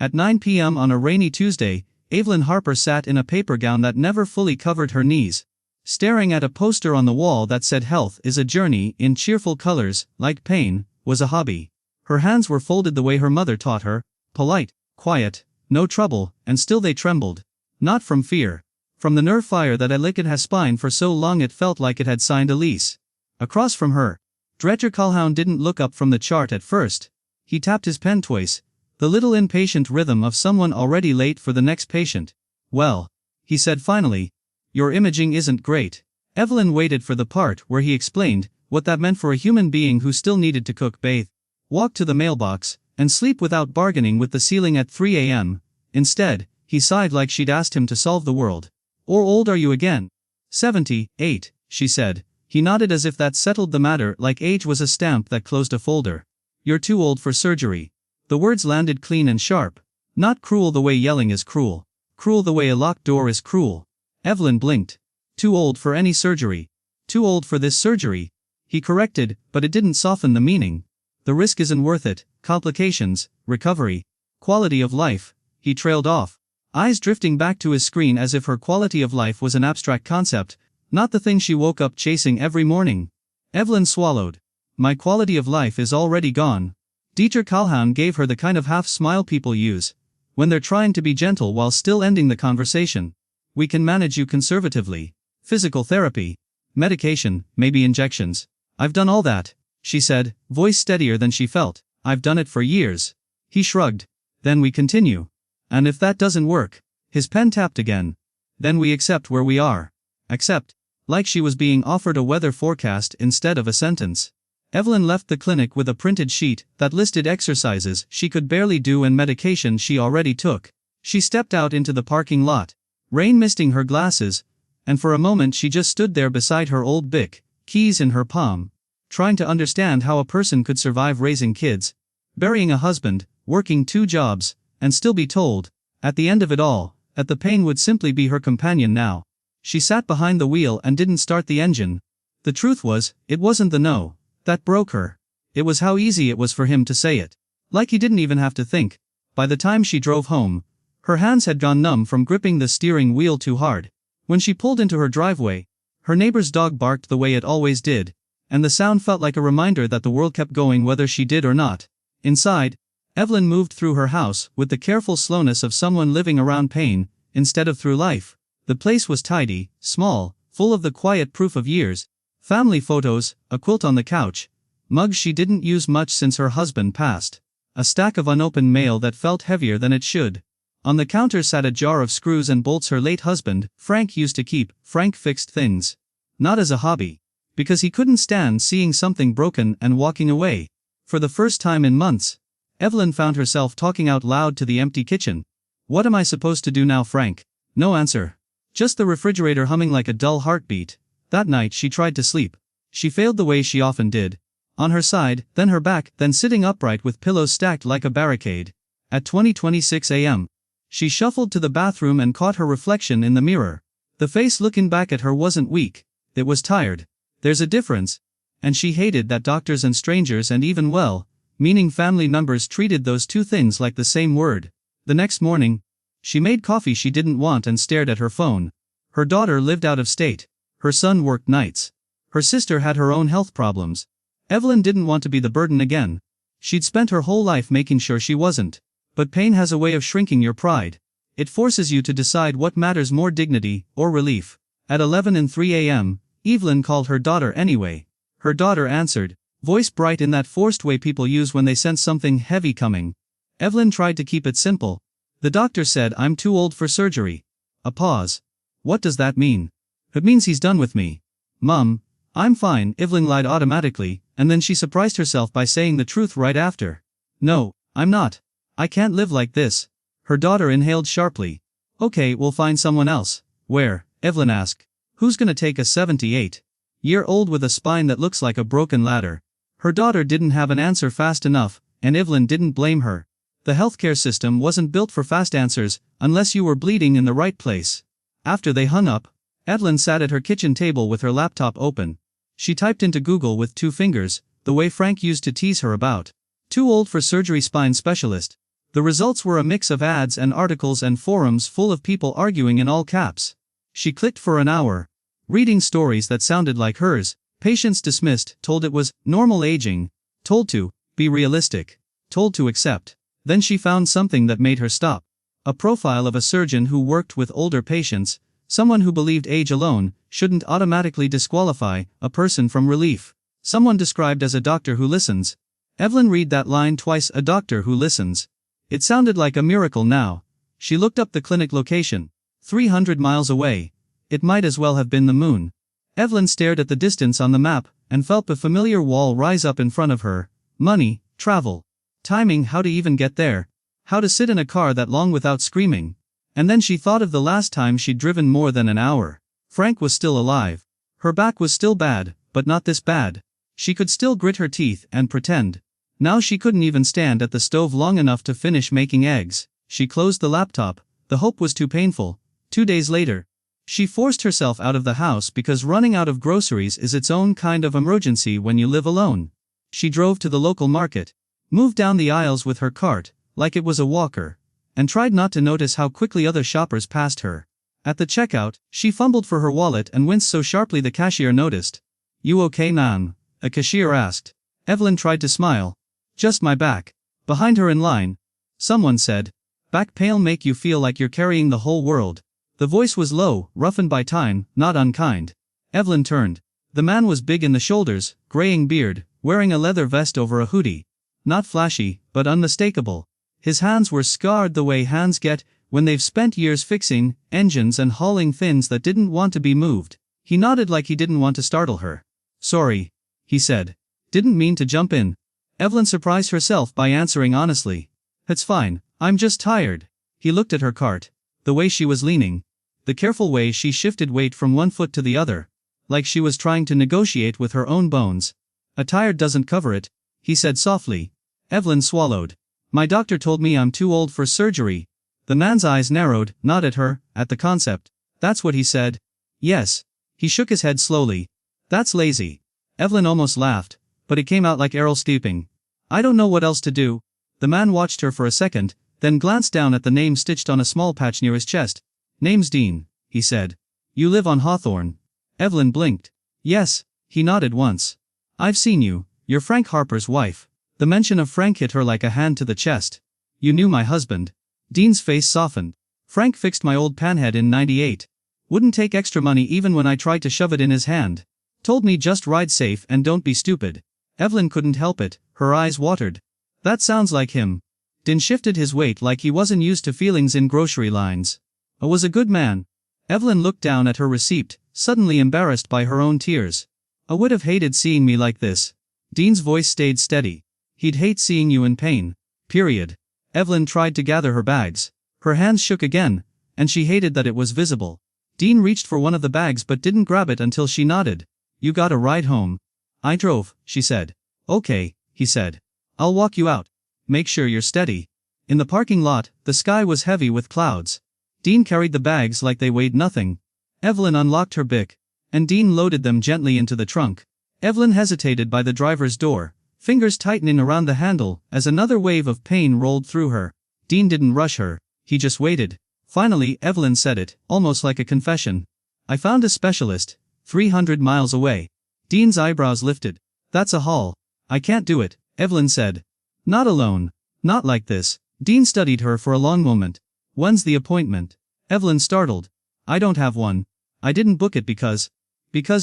At 9 p.m. on a rainy Tuesday, Evelyn Harper sat in a paper gown that never fully covered her knees, staring at a poster on the wall that said "Health is a journey" in cheerful colors, like pain was a hobby. Her hands were folded the way her mother taught her, polite, quiet, no trouble, and still they trembled. Not from fear. From the nerve fire that had licked her spine for so long it felt like it had signed a lease. Across from her, Dr. Calhoun didn't look up from the chart at first. He tapped his pen twice, the little impatient rhythm of someone already late for the next patient. "Well," he said finally, "your imaging isn't great." Evelyn waited for the part where he explained what that meant for a human being who still needed to cook, bathe, walk to the mailbox, and sleep without bargaining with the ceiling at 3 a.m. Instead, he sighed like she'd asked him to solve the world. "Or old are you again?" 78, she said. He nodded as if that settled the matter, like age was a stamp that closed a folder. "You're too old for surgery." The words landed clean and sharp. Not cruel the way yelling is cruel. Cruel the way a locked door is cruel. Evelyn blinked. "Too old for any surgery." "Too old for this surgery," he corrected, but it didn't soften the meaning. "The risk isn't worth it. Complications, recovery, quality of life," he trailed off, eyes drifting back to his screen as if her quality of life was an abstract concept, not the thing she woke up chasing every morning. Evelyn swallowed. "My quality of life is already gone." Dr. Calhoun gave her the kind of half-smile people use when they're trying to be gentle while still ending the conversation. "We can manage you conservatively. Physical therapy, medication, maybe injections." "I've done all that," she said, voice steadier than she felt. "I've done it for years." He shrugged. "Then we continue. And if that doesn't work," his pen tapped again, "then we accept where we are." Accept. Like she was being offered a weather forecast instead of a sentence. Evelyn left the clinic with a printed sheet that listed exercises she could barely do and medication she already took. She stepped out into the parking lot, rain misting her glasses, and for a moment she just stood there beside her old Bic, keys in her palm, trying to understand how a person could survive raising kids, burying a husband, working 2 jobs, and still be told, at the end of it all, that the pain would simply be her companion now. She sat behind the wheel and didn't start the engine. The truth was, it wasn't the no that broke her. It was how easy it was for him to say it. Like he didn't even have to think. By the time she drove home, her hands had gone numb from gripping the steering wheel too hard. When she pulled into her driveway, her neighbor's dog barked the way it always did, and the sound felt like a reminder that the world kept going whether she did or not. Inside, Evelyn moved through her house with the careful slowness of someone living around pain, instead of through life. The place was tidy, small, full of the quiet proof of years. Family photos, a quilt on the couch, mugs she didn't use much since her husband passed, a stack of unopened mail that felt heavier than it should. On the counter sat a jar of screws and bolts her late husband, Frank, used to keep. Frank fixed things. Not as a hobby. Because he couldn't stand seeing something broken and walking away. For the first time in months, Evelyn found herself talking out loud to the empty kitchen. "What am I supposed to do now, Frank?" No answer. Just the refrigerator humming like a dull heartbeat. That night she tried to sleep. She failed the way she often did. On her side, then her back, then sitting upright with pillows stacked like a barricade. At 20:26 a.m., she shuffled to the bathroom and caught her reflection in the mirror. The face looking back at her wasn't weak. It was tired. There's a difference. And she hated that doctors and strangers and even well-meaning family members treated those two things like the same word. The next morning, she made coffee she didn't want and stared at her phone. Her daughter lived out of state. Her son worked nights. Her sister had her own health problems. Evelyn didn't want to be the burden again. She'd spent her whole life making sure she wasn't. But pain has a way of shrinking your pride. It forces you to decide what matters more, dignity or relief. At 11:03 a.m., Evelyn called her daughter anyway. Her daughter answered, voice bright in that forced way people use when they sense something heavy coming. Evelyn tried to keep it simple. "The doctor said I'm too old for surgery." A pause. "What does that mean?" "It means he's done with me." "Mum, I'm fine," Evelyn lied automatically, and then she surprised herself by saying the truth right after. "No, I'm not. I can't live like this." Her daughter inhaled sharply. "Okay, we'll find someone else." "Where?" Evelyn asked. "Who's gonna take a 78-year-old with a spine that looks like a broken ladder?" Her daughter didn't have an answer fast enough, and Evelyn didn't blame her. The healthcare system wasn't built for fast answers, unless you were bleeding in the right place. After they hung up, Evelyn sat at her kitchen table with her laptop open. She typed into Google with 2 fingers, the way Frank used to tease her about. "Too old for surgery, spine specialist." The results were a mix of ads and articles and forums full of people arguing in all caps. She clicked for an hour, reading stories that sounded like hers, patients dismissed, told it was normal aging, told to be realistic, told to accept. Then she found something that made her stop. A profile of a surgeon who worked with older patients, someone who believed age alone shouldn't automatically disqualify a person from relief. Someone described as a doctor who listens. Evelyn read that line twice, a doctor who listens. It sounded like a miracle now. She looked up the clinic location. 300 miles away. It might as well have been the moon. Evelyn stared at the distance on the map and felt the familiar wall rise up in front of her. Money, travel, timing, how to even get there, how to sit in a car that long without screaming. And then she thought of the last time she'd driven more than an hour. Frank was still alive. Her back was still bad, but not this bad. She could still grit her teeth and pretend. Now she couldn't even stand at the stove long enough to finish making eggs. She closed the laptop. The hope was too painful. 2 days later, she forced herself out of the house because running out of groceries is its own kind of emergency when you live alone. She drove to the local market, moved down the aisles with her cart, like it was a walker, and tried not to notice how quickly other shoppers passed her. At the checkout, she fumbled for her wallet and winced so sharply the cashier noticed. "You okay, ma'am?" a cashier asked. Evelyn tried to smile. "Just my back." Behind her in line, someone said, "Back pain make you feel like you're carrying the whole world." The voice was low, roughened by time, not unkind. Evelyn turned. The man was big in the shoulders, graying beard, wearing a leather vest over a hoodie. Not flashy, but unmistakable. His hands were scarred the way hands get when they've spent years fixing engines and hauling things that didn't want to be moved. He nodded like he didn't want to startle her. "Sorry," he said. "Didn't mean to jump in." Evelyn surprised herself by answering honestly. "It's fine, I'm just tired." He looked at her cart. The way she was leaning. The careful way she shifted weight from one foot to the other. Like she was trying to negotiate with her own bones. "A tired doesn't cover it," he said softly. Evelyn swallowed. "My doctor told me I'm too old for surgery." The man's eyes narrowed, not at her, at the concept. "That's what he said?" "Yes." He shook his head slowly. "That's lazy." Evelyn almost laughed, but it came out like Errol steeping. "I don't know what else to do." The man watched her for a second, then glanced down at the name stitched on a small patch near his chest. "Name's Dean," he said. "You live on Hawthorne?" Evelyn blinked. "Yes." He nodded once. "I've seen you. You're Frank Harper's wife." The mention of Frank hit her like a hand to the chest. "You knew my husband." Dean's face softened. "Frank fixed my old panhead in '98. Wouldn't take extra money even when I tried to shove it in his hand. Told me just ride safe and don't be stupid." Evelyn couldn't help it, her eyes watered. "That sounds like him." Dean shifted his weight like he wasn't used to feelings in grocery lines. Was a good man. Evelyn looked down at her receipt, suddenly embarrassed by her own tears. "I would have hated seeing me like this." Dean's voice stayed steady. "He'd hate seeing you in pain. Period." Evelyn tried to gather her bags. Her hands shook again, and she hated that it was visible. Dean reached for one of the bags but didn't grab it until she nodded. "You got a ride home?" "I drove," she said. "Okay," he said. "I'll walk you out. Make sure you're steady." In the parking lot, the sky was heavy with clouds. Dean carried the bags like they weighed nothing. Evelyn unlocked her Bic, and Dean loaded them gently into the trunk. Evelyn hesitated by the driver's door, fingers tightening around the handle as another wave of pain rolled through her. Dean didn't rush her, he just waited. Finally, Evelyn said it, almost like a confession. "I found a specialist, 300 miles away." Dean's eyebrows lifted. "That's a haul." "I can't do it," Evelyn said. "Not alone. Not like this." Dean studied her for a long moment. "When's the appointment?" Evelyn startled. "I don't have one. I didn't book it because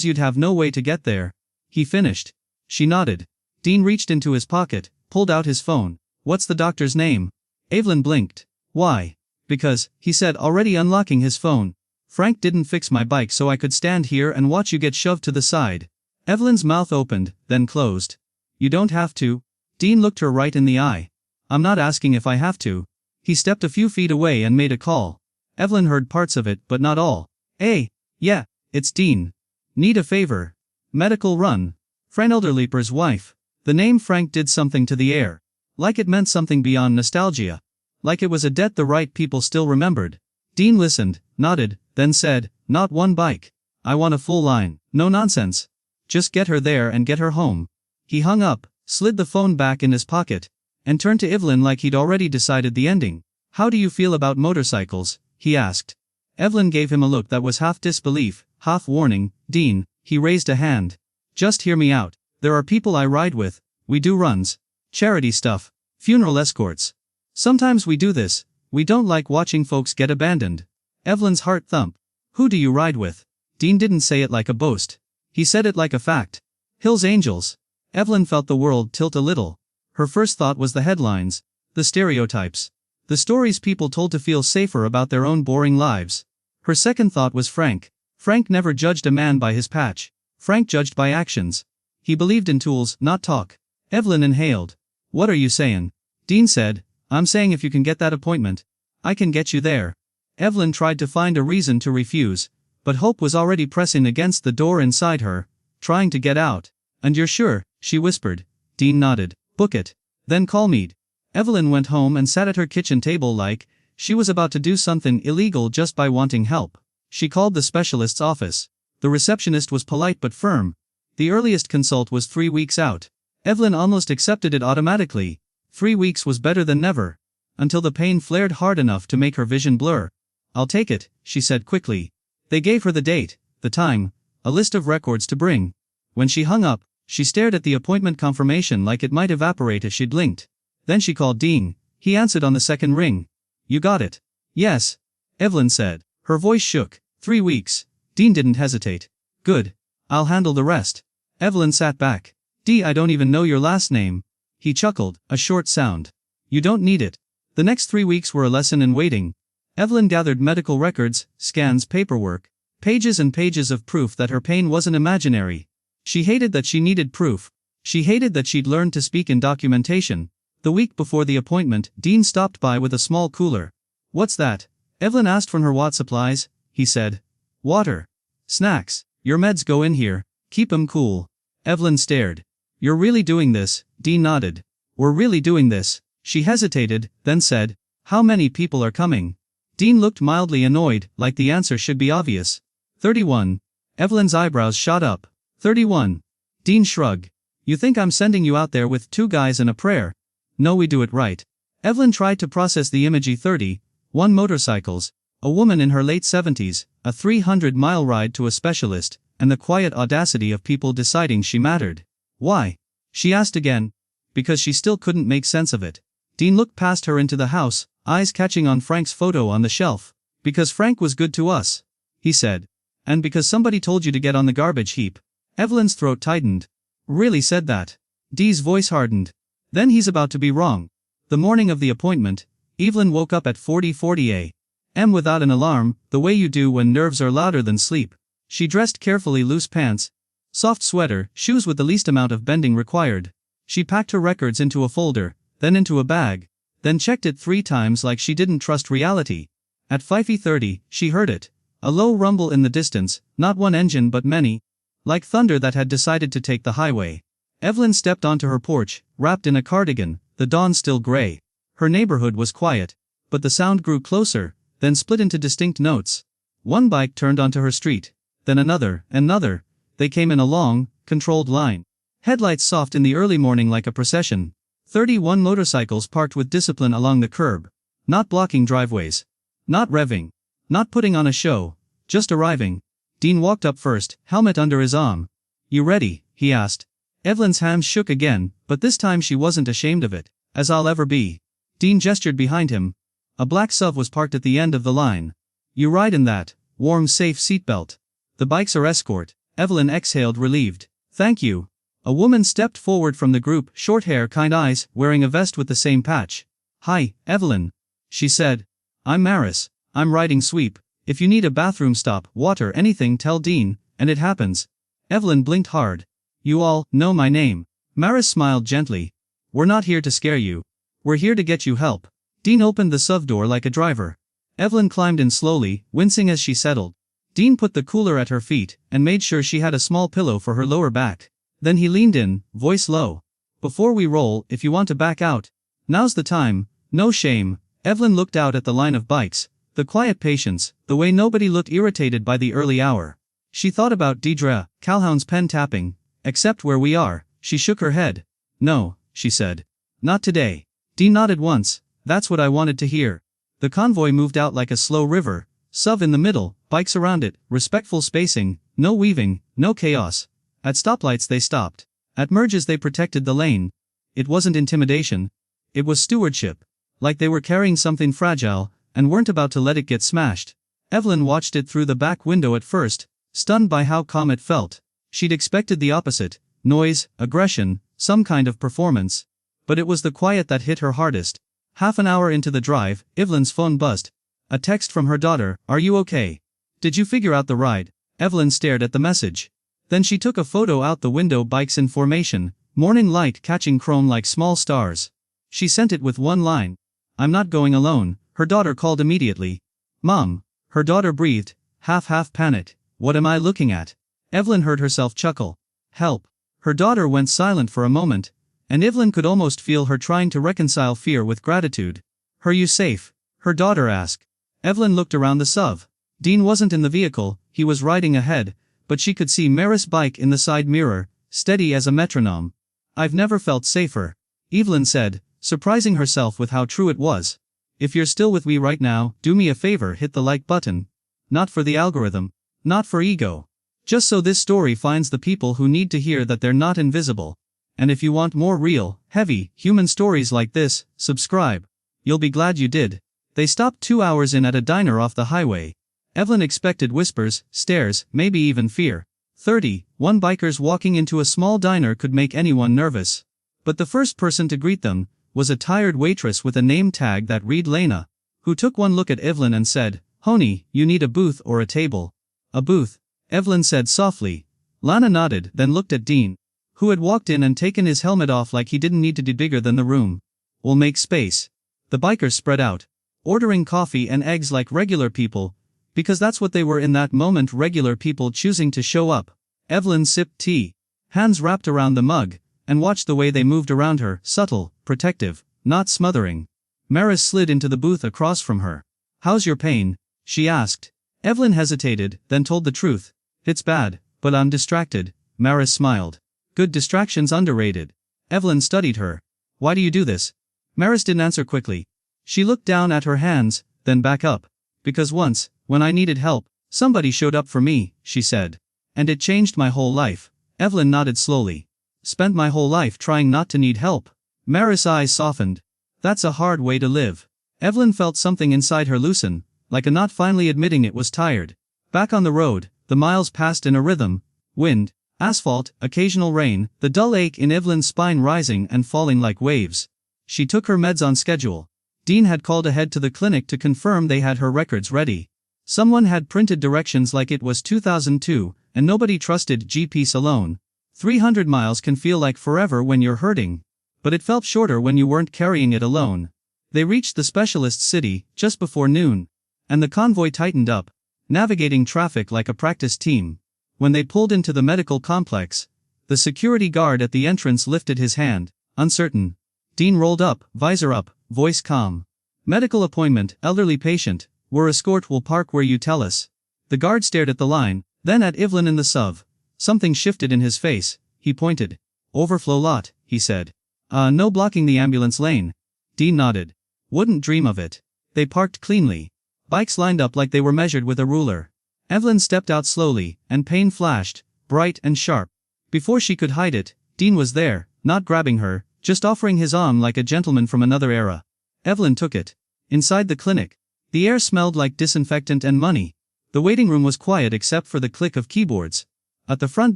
you'd have no way to get there." He finished. She nodded. Dean reached into his pocket, pulled out his phone. "What's the doctor's name?" Evelyn blinked. "Why?" "Because," he said, already unlocking his phone. "Frank didn't fix my bike so I could stand here and watch you get shoved to the side." Evelyn's mouth opened, then closed. "You don't have to." Dean looked her right in the eye. "I'm not asking if I have to." He stepped a few feet away and made a call. Evelyn heard parts of it but not all. "Hey, yeah, it's Dean. Need a favor. Medical run. Fran Elderleaper's wife." The name Frank did something to the air. Like it meant something beyond nostalgia. Like it was a debt the right people still remembered. Dean listened, nodded, then said, "Not one bike. I want a full line. No nonsense. Just get her there and get her home." He hung up, slid the phone back in his pocket, and turned to Evelyn like he'd already decided the ending. "How do you feel about motorcycles?" he asked. Evelyn gave him a look that was half disbelief, half warning. "Dean," he raised a hand. "Just hear me out. There are people I ride with, we do runs, charity stuff, funeral escorts. Sometimes we do this, we don't like watching folks get abandoned." Evelyn's heart thumped. "Who do you ride with?" Dean didn't say it like a boast. He said it like a fact. "Hill's Angels." Evelyn felt the world tilt a little. Her first thought was the headlines, the stereotypes, the stories people told to feel safer about their own boring lives. Her second thought was Frank. Frank never judged a man by his patch. Frank judged by actions. He believed in tools, not talk. Evelyn inhaled. "What are you saying?" Dean said, "I'm saying if you can get that appointment, I can get you there." Evelyn tried to find a reason to refuse, but hope was already pressing against the door inside her, trying to get out. "And you're sure?" she whispered. Dean nodded. "Book it. Then call me." Evelyn went home and sat at her kitchen table like she was about to do something illegal just by wanting help. She called the specialist's office. The receptionist was polite but firm. The earliest consult was 3 weeks out. Evelyn almost accepted it automatically. 3 weeks was better than never. Until the pain flared hard enough to make her vision blur. "I'll take it," she said quickly. They gave her the date, the time, a list of records to bring. When she hung up, she stared at the appointment confirmation like it might evaporate if she'd blinked. Then she called Dean. He answered on the second ring. "You got it?" "Yes," Evelyn said. Her voice shook. 3 weeks. Dean didn't hesitate. "Good. I'll handle the rest." Evelyn sat back. I don't even know your last name." He chuckled, a short sound. "You don't need it." The next 3 weeks were a lesson in waiting. Evelyn gathered medical records, scans, paperwork, pages and pages of proof that her pain wasn't imaginary. She hated that she needed proof. She hated that she'd learned to speak in documentation. The week before the appointment, Dean stopped by with a small cooler. "What's that?" Evelyn asked from her watt supplies. He said. "Water. Snacks. Your meds go in here. Keep 'em cool." Evelyn stared. "You're really doing this?" Dean nodded. "We're really doing this." She hesitated, then said, "How many people are coming?" Dean looked mildly annoyed, like the answer should be obvious. 31. Evelyn's eyebrows shot up. 31. Dean shrugged. "You think I'm sending you out there with 2 guys and a prayer?" "No, we do it right." Evelyn tried to process the image. 31 motorcycles, a woman in her late 70s, a 300-mile ride to a specialist, and the quiet audacity of people deciding she mattered. "Why?" she asked again. Because she still couldn't make sense of it. Dean looked past her into the house, eyes catching on Frank's photo on the shelf. "Because Frank was good to us," he said. "And because somebody told you to get on the garbage heap." Evelyn's throat tightened. "Really said that?" Dee's voice hardened. "Then he's about to be wrong." The morning of the appointment, Evelyn woke up at 40:40 a.m. without an alarm, the way you do when nerves are louder than sleep. She dressed carefully, loose pants, soft sweater, shoes with the least amount of bending required. She packed her records into a folder, then into a bag, then checked it 3 times like she didn't trust reality. At 5:30, she heard it. A low rumble in the distance, not one engine but many. Like thunder that had decided to take the highway. Evelyn stepped onto her porch, wrapped in a cardigan, the dawn still gray. Her neighborhood was quiet. But the sound grew closer, then split into distinct notes. One bike turned onto her street. Then another, another. They came in a long, controlled line. Headlights soft in the early morning like a procession. 31 motorcycles parked with discipline along the curb. Not blocking driveways. Not revving. Not putting on a show. Just arriving. Dean walked up first, helmet under his arm. "You ready?" he asked. Evelyn's hands shook again, but this time she wasn't ashamed of it. "As I'll ever be." Dean gestured behind him. A black SUV was parked at the end of the line. "You ride in that warm, safe seatbelt. The bike's our escort." Evelyn exhaled, relieved. "Thank you." A woman stepped forward from the group, short hair, kind eyes, wearing a vest with the same patch. "Hi, Evelyn," she said. "I'm Maris. I'm riding sweep. If you need a bathroom stop, water, anything, tell Dean, and it happens." Evelyn blinked hard. "You all know my name." Maris smiled gently. "We're not here to scare you. We're here to get you help." Dean opened the SUV door like a driver. Evelyn climbed in slowly, wincing as she settled. Dean put the cooler at her feet and made sure she had a small pillow for her lower back. Then he leaned in, voice low. "Before we roll, if you want to back out, now's the time, no shame." Evelyn looked out at the line of bikes, the quiet patience, the way nobody looked irritated by the early hour. She thought about Deidre, Calhoun's pen tapping. "Except where we are." She shook her head. "No," she said. "Not today." Dean nodded once. That's what I wanted to hear. The convoy moved out like a slow river, SUV in the middle, bikes around it, respectful spacing, no weaving, no chaos. At stoplights they stopped. At merges they protected the lane. It wasn't intimidation. It was stewardship. Like they were carrying something fragile, and weren't about to let it get smashed. Evelyn watched it through the back window at first, stunned by how calm it felt. She'd expected the opposite: noise, aggression, some kind of performance. But it was the quiet that hit her hardest. Half an hour into the drive, Evelyn's phone buzzed. A text from her daughter: "Are you okay? Did you figure out the ride?" Evelyn stared at the message. Then she took a photo out the window, bikes in formation, morning light catching chrome like small stars. She sent it with one line. "I'm not going alone." Her daughter called immediately. "Mom." Her daughter breathed, half panicked. "What am I looking at?" Evelyn heard herself chuckle. "Help." Her daughter went silent for a moment, and Evelyn could almost feel her trying to reconcile fear with gratitude. "Are you safe?" her daughter asked. Evelyn looked around the SUV. Dean wasn't in the vehicle, he was riding ahead, but she could see Maris' bike in the side mirror, steady as a metronome. "I've never felt safer," Evelyn said, surprising herself with how true it was. "If you're still with me right now, do me a favor, hit the like button. Not for the algorithm. Not for ego. Just so this story finds the people who need to hear that they're not invisible. And if you want more real, heavy, human stories like this, subscribe. You'll be glad you did." They stopped 2 hours in at a diner off the highway. Evelyn expected whispers, stares, maybe even fear. 31 bikers walking into a small diner could make anyone nervous. But the first person to greet them was a tired waitress with a name tag that read Lena, who took one look at Evelyn and said, "Honey, you need a booth or a table." "A booth," Evelyn said softly. Lana nodded, then looked at Dean, who had walked in and taken his helmet off like he didn't need to be bigger than the room. "We'll make space." The bikers spread out, ordering coffee and eggs like regular people, because that's what they were in that moment, regular people choosing to show up. Evelyn sipped tea, hands wrapped around the mug, and watched the way they moved around her, subtle, protective, not smothering. Maris slid into the booth across from her. "How's your pain?" she asked. Evelyn hesitated, then told the truth. "It's bad, but I'm distracted." Maris smiled. "Good distraction's underrated." Evelyn studied her. "Why do you do this?" Maris didn't answer quickly. She looked down at her hands, then back up. "Because once, when I needed help, somebody showed up for me," she said. "And it changed my whole life." Evelyn nodded slowly. "Spent my whole life trying not to need help." Maris' eyes softened. "That's a hard way to live." Evelyn felt something inside her loosen, like a knot finally admitting it was tired. Back on the road, the miles passed in a rhythm. Wind, asphalt, occasional rain, the dull ache in Evelyn's spine rising and falling like waves. She took her meds on schedule. Dean had called ahead to the clinic to confirm they had her records ready. Someone had printed directions like it was 2002, and nobody trusted GPS alone. 300 miles can feel like forever when you're hurting. But it felt shorter when you weren't carrying it alone. They reached the specialist city just before noon. And the convoy tightened up, navigating traffic like a practice team. When they pulled into the medical complex, the security guard at the entrance lifted his hand, uncertain. Dean rolled up, visor up, voice calm. "Medical appointment, elderly patient. We're escort, will park where you tell us." The guard stared at the line, then at Evelyn in the SUV. Something shifted in his face. He pointed. "Overflow lot," he said. No blocking the ambulance lane." Dean nodded. "Wouldn't dream of it." They parked cleanly. Bikes lined up like they were measured with a ruler. Evelyn stepped out slowly, and pain flashed, bright and sharp. Before she could hide it, Dean was there, not grabbing her, just offering his arm like a gentleman from another era. Evelyn took it. Inside the clinic, the air smelled like disinfectant and money. The waiting room was quiet except for the click of keyboards. At the front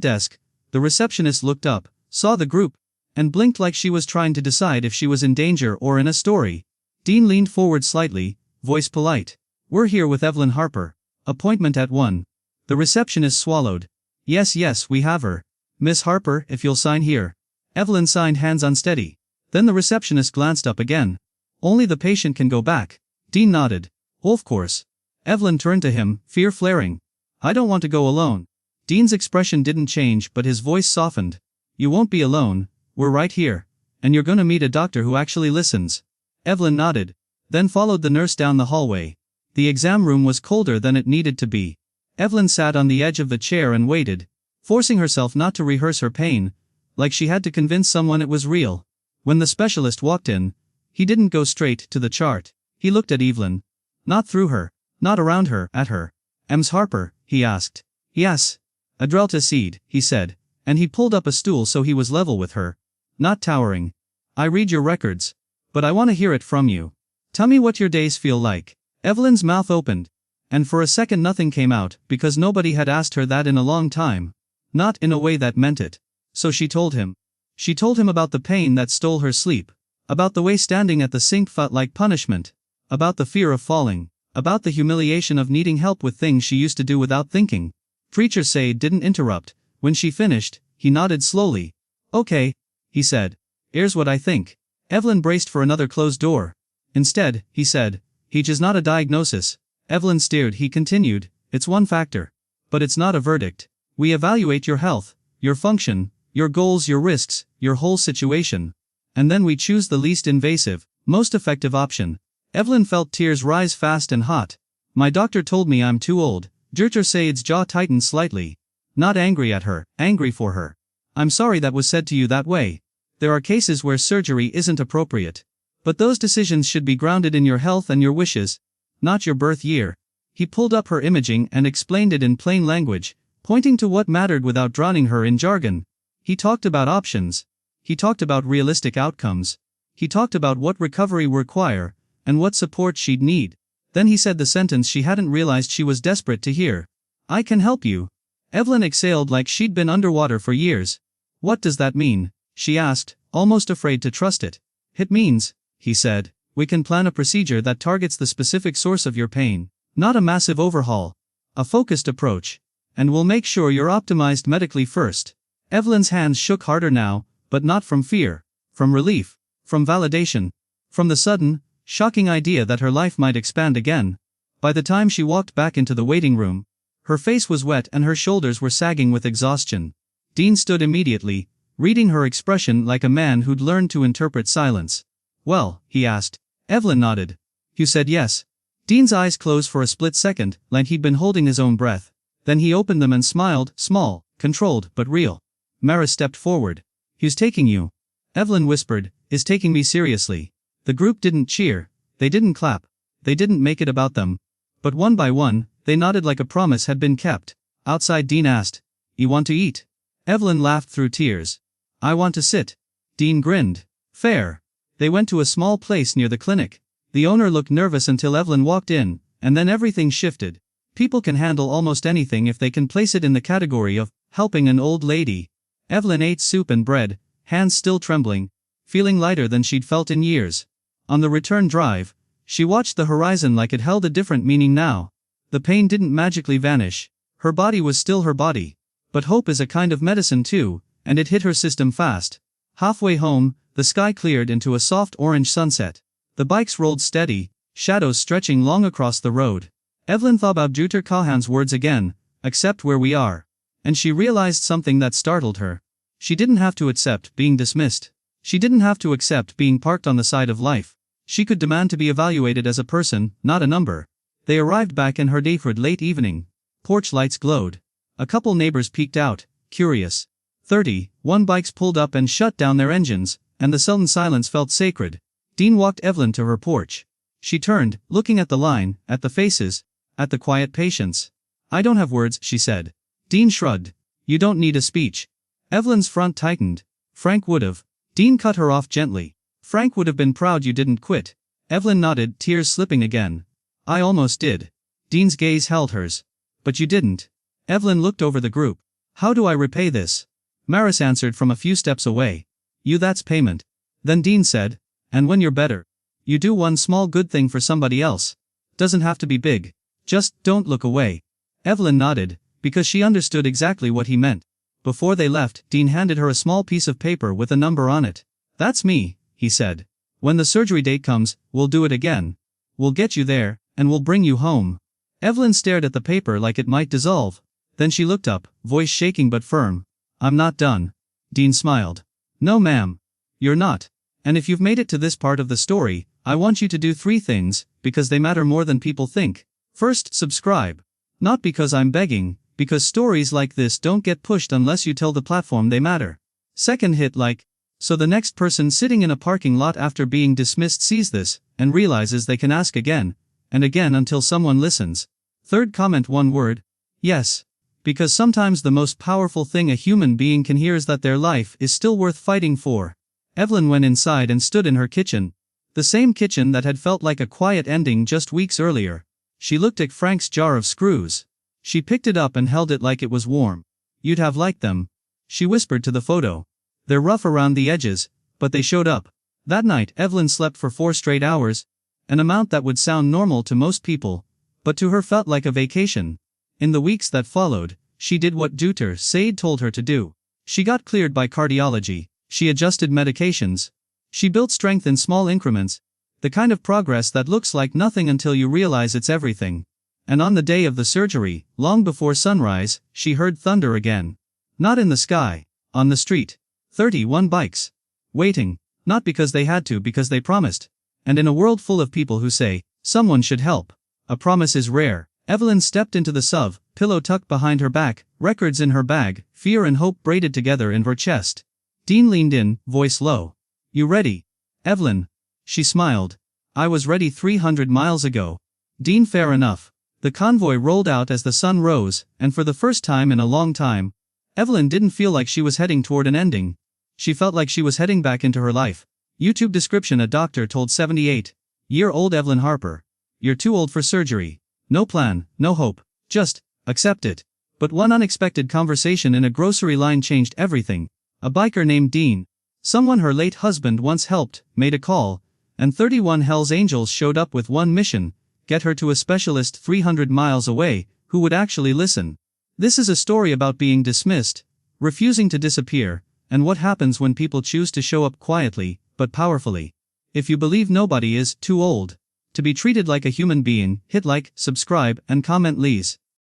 desk, the receptionist looked up, saw the group, and blinked like she was trying to decide if she was in danger or in a story. Dean leaned forward slightly, voice polite. "We're here with Evelyn Harper. Appointment at 1. The receptionist swallowed. Yes, we have her. "Miss Harper, if you'll sign here." Evelyn signed, hands unsteady. Then the receptionist glanced up again. "Only the patient can go back." Dean nodded. "Of course." Evelyn turned to him, fear flaring. "I don't want to go alone." Dean's expression didn't change, but his voice softened. "You won't be alone. We're right here. And you're gonna meet a doctor who actually listens." Evelyn nodded. Then followed the nurse down the hallway. The exam room was colder than it needed to be. Evelyn sat on the edge of the chair and waited, forcing herself not to rehearse her pain, like she had to convince someone it was real. When the specialist walked in, He didn't go straight to the chart. He looked at Evelyn. Not through her. Not around her, at her. "Ms. Harper?" he asked. "Yes. Adrelta Seed," he said, and he pulled up a stool so he was level with her. Not towering. "I read your records. But I want to hear it from you. Tell me what your days feel like." Evelyn's mouth opened. And for a second nothing came out, because nobody had asked her that in a long time. Not in a way that meant it. So she told him. She told him about the pain that stole her sleep. About the way standing at the sink felt like punishment. About the fear of falling. About the humiliation of needing help with things she used to do without thinking. Preacher Say didn't interrupt. When she finished, he nodded slowly. "Okay," he said. "Here's what I think." Evelyn braced for another closed door. "Instead," he said, "H is not a diagnosis." Evelyn stared. He continued, "It's one factor. But it's not a verdict. We evaluate your health, your function, your goals, your risks, your whole situation. And then we choose the least invasive, most effective option." Evelyn felt tears rise fast and hot. "My doctor told me I'm too old." Preacher Said's jaw tightened slightly. Not angry at her, angry for her. "I'm sorry that was said to you that way. There are cases where surgery isn't appropriate. But those decisions should be grounded in your health and your wishes, not your birth year." He pulled up her imaging and explained it in plain language, pointing to what mattered without drowning her in jargon. He talked about options. He talked about realistic outcomes. He talked about what recovery would require, and what support she'd need. Then he said the sentence she hadn't realized she was desperate to hear. "I can help you." Evelyn exhaled like she'd been underwater for years. "What does that mean?" she asked, almost afraid to trust it. "It means," he said, "we can plan a procedure that targets the specific source of your pain. Not a massive overhaul. A focused approach. And we'll make sure you're optimized medically first." Evelyn's hands shook harder now, but not from fear. From relief. From validation. From the sudden, shocking idea that her life might expand again. By the time she walked back into the waiting room, her face was wet and her shoulders were sagging with exhaustion. Dean stood immediately, reading her expression like a man who'd learned to interpret silence. "Well," he asked. Evelyn nodded. "You said yes." Dean's eyes closed for a split second, like he'd been holding his own breath. Then he opened them and smiled, small, controlled, but real. Maris stepped forward. "He's taking you." Evelyn whispered, "Is taking me seriously." The group didn't cheer. They didn't clap. They didn't make it about them. But one by one, they nodded like a promise had been kept. Outside, Dean asked, "You want to eat?" Evelyn laughed through tears. "I want to sit." Dean grinned. "Fair." They went to a small place near the clinic. The owner looked nervous until Evelyn walked in, and then everything shifted. People can handle almost anything if they can place it in the category of helping an old lady. Evelyn ate soup and bread, hands still trembling, feeling lighter than she'd felt in years. On the return drive, she watched the horizon like it held a different meaning now. The pain didn't magically vanish. Her body was still her body. But hope is a kind of medicine too, and it hit her system fast. Halfway home, the sky cleared into a soft orange sunset. The bikes rolled steady, shadows stretching long across the road. Evelyn thought about Juter Kahan's words again, "Accept where we are." And she realized something that startled her. She didn't have to accept being dismissed. She didn't have to accept being parked on the side of life. She could demand to be evaluated as a person, not a number. They arrived back in her neighborhood late evening. Porch lights glowed. A couple neighbors peeked out, curious. 31 bikes pulled up and shut down their engines, and the sullen silence felt sacred. Dean walked Evelyn to her porch. She turned, looking at the line, at the faces, at the quiet patience. "I don't have words," she said. Dean shrugged. "You don't need a speech." Evelyn's front tightened. "Frank would've." Dean cut her off gently. "Frank would have been proud you didn't quit." Evelyn nodded, tears slipping again. "I almost did." Dean's gaze held hers. "But you didn't." Evelyn looked over the group. "How do I repay this?" Maris answered from a few steps away. "That's payment." Then Dean said, "And when you're better, you do one small good thing for somebody else. Doesn't have to be big. Just don't look away." Evelyn nodded, because she understood exactly what he meant. Before they left, Dean handed her a small piece of paper with a number on it. "That's me," he said. "When the surgery date comes, we'll do it again. We'll get you there, and we'll bring you home." Evelyn stared at the paper like it might dissolve. Then she looked up, voice shaking but firm. "I'm not done." Dean smiled. "No ma'am. You're not. And if you've made it to this part of the story, I want you to do 3 things, because they matter more than people think. First, subscribe. Not because I'm begging, because stories like this don't get pushed unless you tell the platform they matter. Second, hit like. So the next person sitting in a parking lot after being dismissed sees this, and realizes they can ask again, and again until someone listens. Third comment, one word. Yes. Because sometimes the most powerful thing a human being can hear is that their life is still worth fighting for. Evelyn went inside and stood in her kitchen. The same kitchen that had felt like a quiet ending just weeks earlier. She looked at Frank's jar of screws. She picked it up and held it like it was warm. You'd have liked them. She whispered to the photo. They're rough around the edges, but they showed up. That night, Evelyn slept for 4 straight hours. An amount that would sound normal to most people, but to her felt like a vacation. In the weeks that followed, she did what Dr. Said told her to do. She got cleared by cardiology. She adjusted medications. She built strength in small increments. The kind of progress that looks like nothing until you realize it's everything. And on the day of the surgery, long before sunrise, she heard thunder again. Not in the sky, on the street. 31 bikes. Waiting. Not because they had to, because they promised. And in a world full of people who say, someone should help, a promise is rare. Evelyn stepped into the SUV, pillow tucked behind her back, records in her bag, fear and hope braided together in her chest. Dean leaned in, voice low. You ready? Evelyn. She smiled. I was ready 300 miles ago. Dean, fair enough. The convoy rolled out as the sun rose, and for the first time in a long time, Evelyn didn't feel like she was heading toward an ending. She felt like she was heading back into her life. YouTube description: a doctor told 78-year-old Evelyn Harper. You're too old for surgery. No plan, no hope. Just accept it. But one unexpected conversation in a grocery line changed everything. A biker named Dean, someone her late husband once helped, made a call, and 31 Hells Angels showed up with one mission: get her to a specialist 300 miles away, who would actually listen. This is a story about being dismissed, refusing to disappear, and what happens when people choose to show up quietly, but powerfully. If you believe nobody is too old to be treated like a human being, hit like, subscribe, and comment, please.